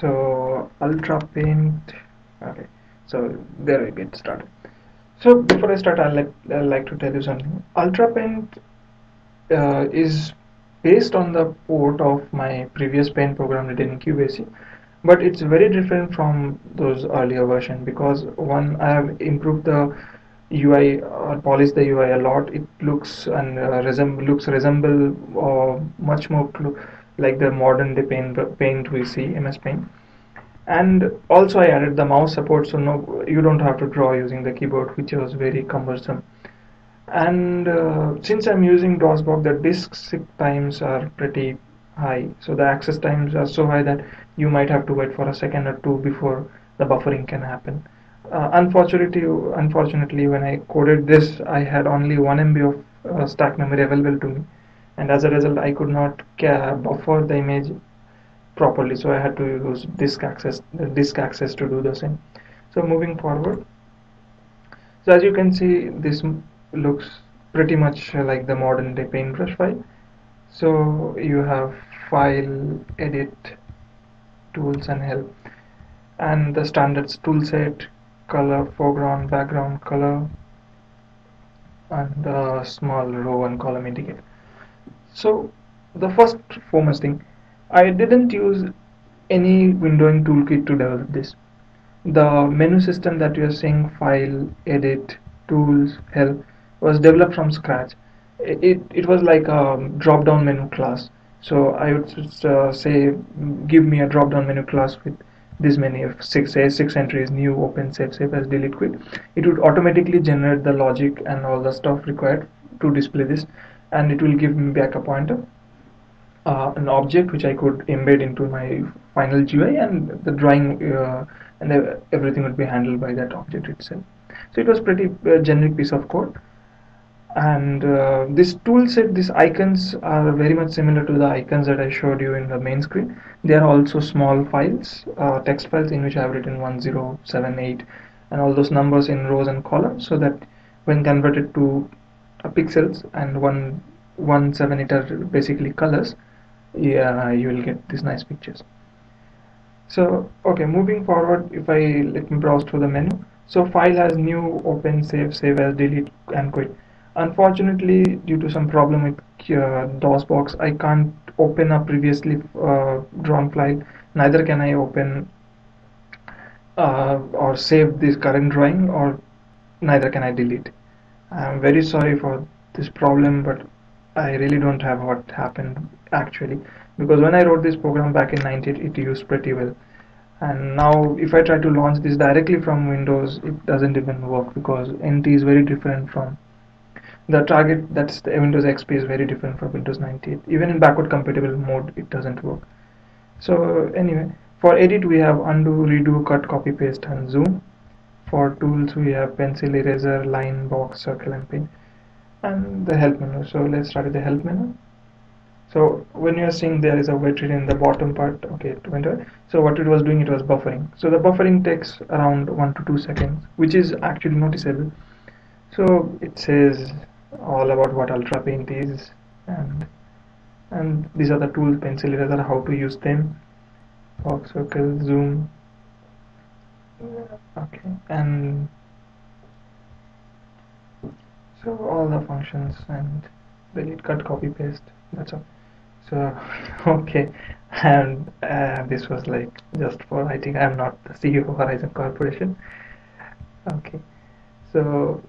So Ultra Paint. Okay, so there we get started. So before I start, I'd like to tell you something. Ultra Paint is based on the port of my previous paint program written in QBasic, but it's very different from those earlier version because one, I have improved the UI or polished the UI a lot. It looks and resemble much more like the modern day paint we see MS Paint. And also I added the mouse support, so no, you don't have to draw using the keyboard, which was very cumbersome. And since I'm using DOSBox, the disk sync times are pretty high, so the access times are so high that you might have to wait for a second or two before the buffering can happen. Unfortunately, when I coded this, I had only 1 MB of stack memory available to me, and as a result, I could not buffer the image properly, so I had to use disk access to do the same. So moving forward, so as you can see, this looks pretty much like the modern day paintbrush file. So you have file, edit, tools and help, and the standards tool set, color, foreground, background, color, and a small row and column indicator. So the first foremost thing, I didn't use any windowing toolkit to develop this. The menu system that you are seeing, file, edit, tools, help, was developed from scratch. It was like a drop down menu class. So I would just say, give me a drop down menu class with this many of six entries: new, open, save as, delete, quit. It would automatically generate the logic and all the stuff required to display this, and it will give me back a pointer, an object which I could embed into my final GUI, and the drawing and everything would be handled by that object itself. So it was pretty generic piece of code. And this tool set, these icons are very much similar to the icons that I showed you in the main screen. They are also small files, text files, in which I have written 1078 and all those numbers in rows and columns, so that when converted to pixels and 178 are basically colors, yeah, you will get these nice pictures. So okay, moving forward, if I let me browse through the menu. So file has new, open, save as, delete and quit. Unfortunately, due to some problem with DOSBox, I can't open a previously drawn file. Neither can I open or save this current drawing, or neither can I delete. I'm very sorry for this problem, but I really don't have what happened actually, because when I wrote this program back in 98, it used pretty well. And now if I try to launch this directly from Windows, it doesn't even work, because NT is very different from the target. That's the Windows XP is very different from Windows 98. Even in backward compatible mode, it doesn't work. So anyway, for edit we have undo, redo, cut, copy, paste and zoom. For tools we have pencil, eraser, line, box, circle and pin, and the help menu. So let's start with the help menu. So when you are seeing there is a weighted in the bottom part, okay, to enter. So what it was doing, it was buffering. So the buffering takes around 1 to 2 seconds, which is actually noticeable. So it says all about what Ultra Paint is, and these are the tools: pencil, eraser, how to use them, box, circle, zoom, okay, and so all the functions, and delete, cut, copy, paste. That's all. So okay, and this was like just for, I think I'm not the CEO of Horizon Corporation. Okay, so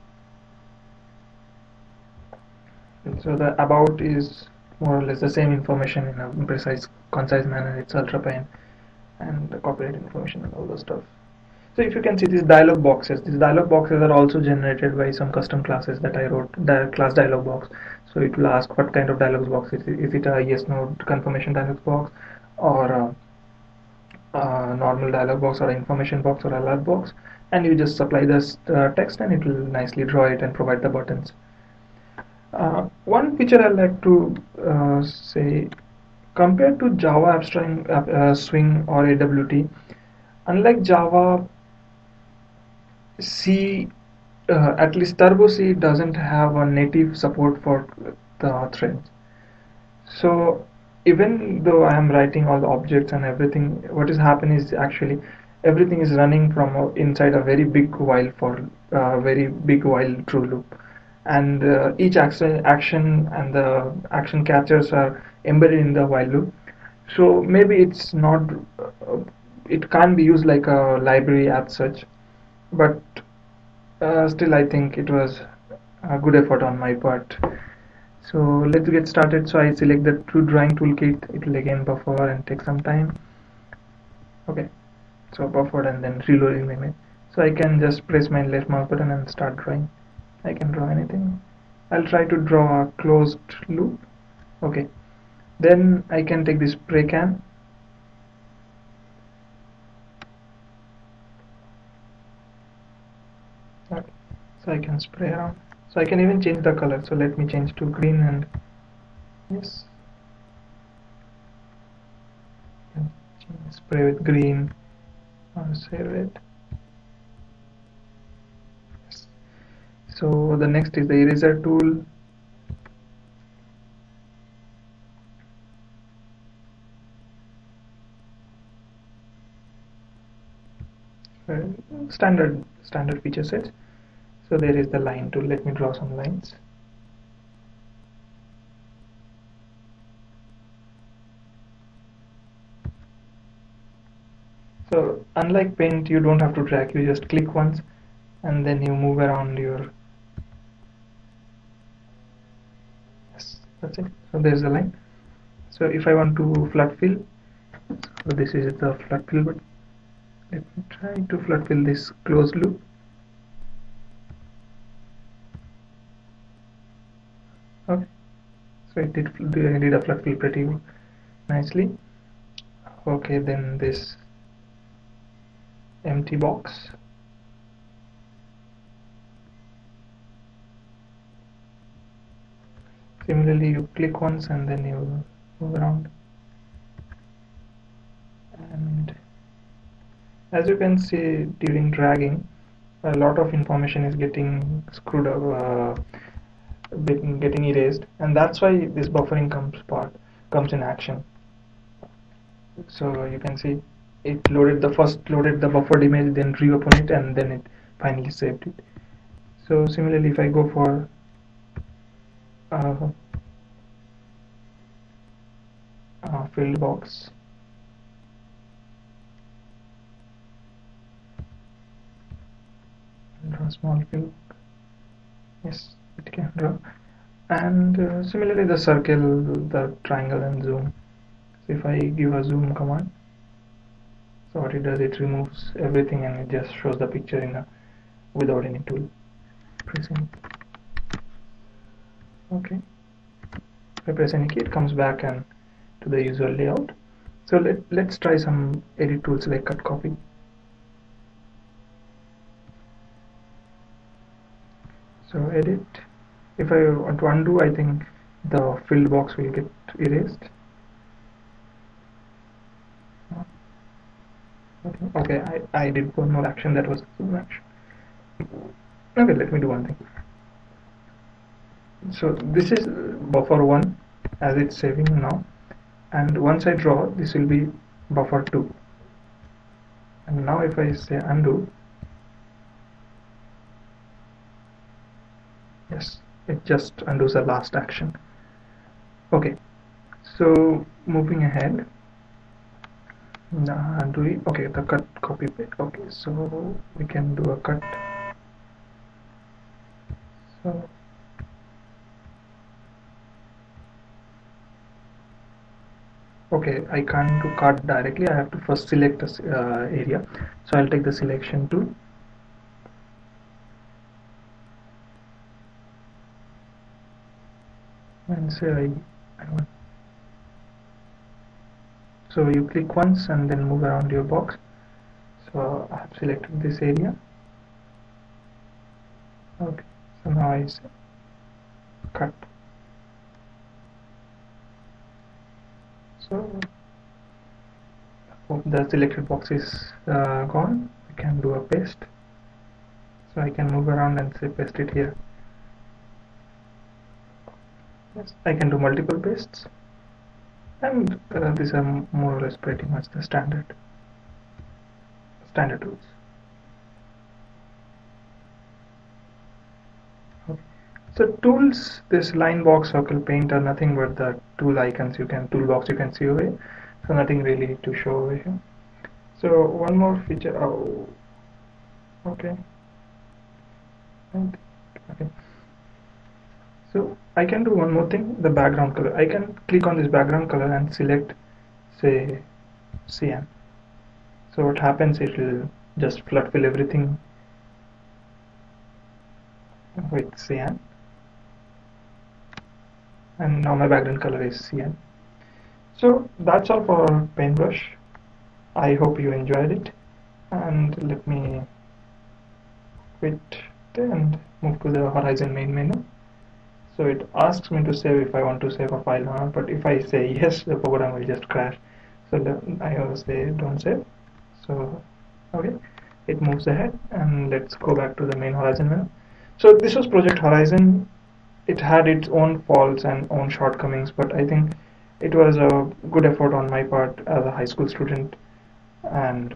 the about is more or less the same information in a precise, concise manner. It's Ultra Paint, and the copyright information and all those stuff. So if you can see these dialog boxes are also generated by some custom classes that I wrote, the class dialog box. So it will ask what kind of dialog box is it. Is it a yes no confirmation dialog box, or a normal dialog box, or an information box, or alert box, and you just supply this text and it will nicely draw it and provide the buttons. One feature I like to say, compared to Java Abstract Swing or AWT, unlike Java, C, at least TurboC doesn't have a native support for the threads. So even though I am writing all the objects and everything, what is happening is actually everything is running from inside a very big while for very big while true loop, and each action and the action captures are embedded in the while loop. So maybe it's not, it can't be used like a library as such, but still I think it was a good effort on my part. So let's get started. So I select the drawing toolkit. It will again buffer and take some time. Okay, so buffered and then reloading the image. So I can just press my left mouse button and start drawing. I can draw anything. I'll try to draw a closed loop. Okay, then I can take this spray can. Okay. So I can spray around. So I can even change the color. So let me change to green, and yes, spray with green or say red. Yes. So the next is the eraser tool. Standard feature set. So there is the line tool. Let me draw some lines. So unlike paint, you don't have to drag, you just click once and then you move around your, yes, that's it. So there's the line. So if I want to flood fill, so this is the flood fill, but let me try to flood fill this closed loop. Okay, so it did a flood fill pretty nicely. Okay, then this empty box. Similarly, you click once and then you move around. And as you can see, during dragging, a lot of information is getting screwed up, getting erased, and that's why this buffering comes in action. So you can see it loaded the buffered image, then reopened it, and then it finally saved it. So similarly, if I go for filled box, draw small fill, yes, it can draw. And similarly, the circle, the triangle, and zoom. So if I give a zoom command, so what it does, it removes everything and it just shows the picture without any tool. Pressing. Okay. If I press any key, it comes back and to the usual layout. So let's try some edit tools like cut copy. So edit. If I want to undo, I think the filled box will get erased. Okay, I did one more action, that was zoom action. Okay, let me do one thing. So this is buffer 1 as it's saving now, and once I draw, this will be buffer 2. And now if I say undo, yes, it just undoes the last action. Okay, so moving ahead, undo it. Okay, the cut copy paste. Okay, so we can do a cut. So okay, I can't do cut directly, I have to first select a area. So I'll take the selection tool. And say I want. So you click once and then move around your box. So I have selected this area. Okay, so now I say cut. So the selected box is gone. I can do a paste. So I can move around and say paste it here. Yes, I can do multiple pastes. and these are more or less pretty much the standard tools. Okay. So tools, this line, box, circle, paint are nothing but the tool icons toolbox you can see over here. So nothing really to show over here. So one more feature. Oh, okay. Okay. So I can do one more thing. The background color. I can click on this background color and select, say, cyan. So what happens? It will just flood fill everything with cyan, and now my background color is cyan. So that's all for paintbrush. I hope you enjoyed it, and let me quit and move to the Horizon main menu. So it asks me to save if I want to save a file or not, but if I say yes, the program will just crash. So I always say don't save. So okay, it moves ahead, and let's go back to the main Horizon menu. So this was Project Horizon. It had its own faults and own shortcomings, but I think it was a good effort on my part as a high school student, and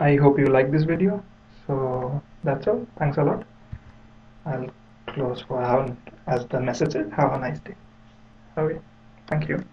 I hope you like this video. So that's all. Thanks a lot. I'll close for as the message said, have a nice day. Okay. Thank you.